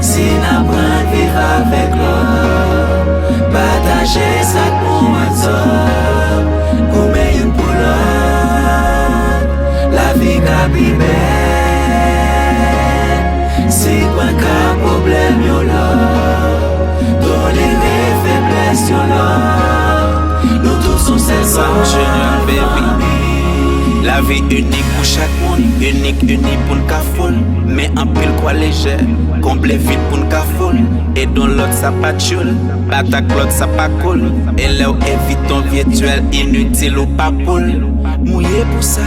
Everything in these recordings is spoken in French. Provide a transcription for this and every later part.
Si n'apprend vivre avec l'autre, partager ça pour moi pour me une pour l'autre, la vie qu'a si pas qu'un problème yo là, tolérer faiblesse yo là, nous tous sommes celles baby. La vie unique pour chaque monde, unique pour le cafoule. Mais en pile quoi léger, comblé vite pour le cafoule. Et dans l'autre ça pas de choule, l'attaque l'autre ça pas cool. Et là évite ton virtuel inutile ou pas poule. Mouillé pour ça,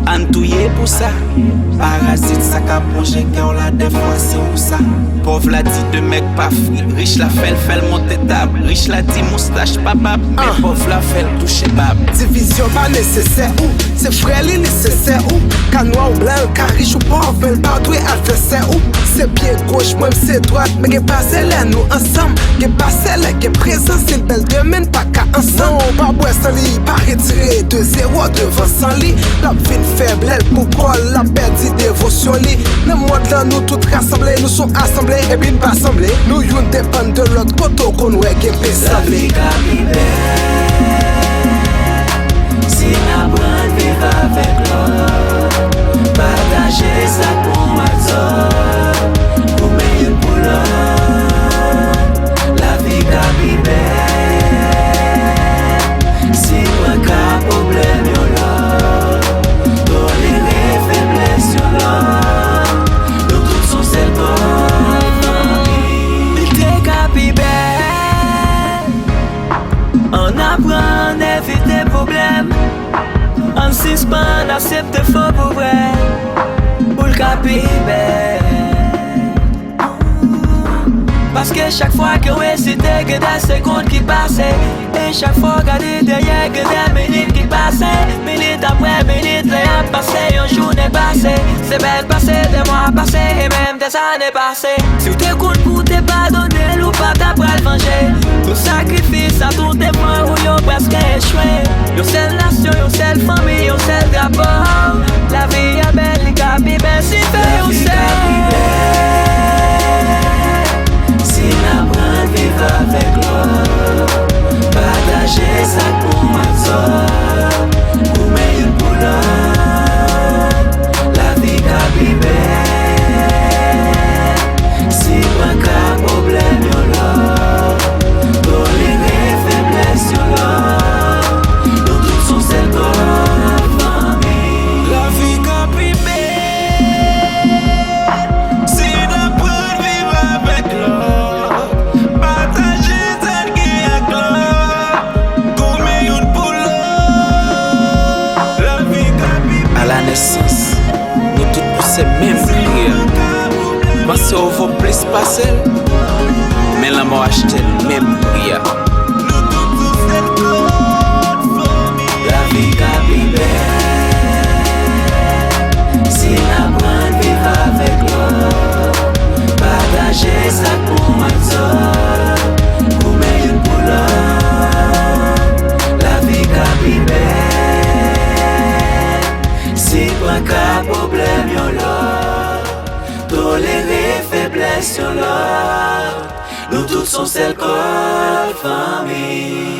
entouillé pour ça. Parasite ça qu'a plongé cœur là des fois c'est où ça. Pauvre la dit de mec pas free, riche la fait le monter table. Riche la dit moustache pas bab, mais pauvre la fait le toucher bab. Division pas nécessaire ou c'est frère li nécessaire ou Ka noir ou blanc, ka riche ou pauvre, vel partout adversaire ou c'est pied gauche, moi c'est droite, mais que passe là nous ensemble, que passe là, que présent c'est le bel domaine pas qu'à ensemble. Non, pas boire sans lit, pas retirer de zéro devant sans lit. La vie faible, elle pourquoi la perdu dévotion lit. Le monde là nous tous rassemblés, nous sommes assemblés et bien pas assemblés. Nous yon dépend de l'autre côté qu'on ouais qui peut s'enlever. Si n'apprend vivre avec l'autre, partager ça pour moi pour me une pour l'autre, la vie qu'a si pas qu'un problème yo là, tolérer faiblesse yo là, nous tous sommes celles il t'est qu'à on apprend à éviter problèmes. On suspend, accepte faux pour vrai. Pour le capibé. Parce que chaque fois que ouais c'était que des secondes qui passaient. Et chaque fois regardez derrière que des minutes qui passaient. Minute après minute, les a passé, une journée passée. C'est belle passé, des mois passés et même des années passées. Si tu t'écoutes pour te pardonner ou pas t'après le venger. Tout sacrifice à tout tes points où y'a presque échoué. Y'a seule nation, y'a seule famille, y'a seul drapeau. La vie est belle, les capis, ben si fait ou si n'apprend vivre avec l'autre, partager ça pour moi pour me une pour l'autre, la vie qu'a si pas qu'un problème yo là, tolérer faiblesse yo là, nous tous sommes celles comme famille. La vie qu'a si n'apprend vivre avec l'autre, partager ça qui est l'autre, comme une pour l'autre, la vie qu'a à la naissance, nous tous poussons même prière. Pensez au vaut plus passer, mais la mort achète même prière. La vie qu'a si n'apprend vivre avec l'autre, partager ça pour moi pour me une pour l'autre, la vie qu'a si pas qu'un problème yo là, tolérer faiblesse yo là, nous tous sommes celles comme famille.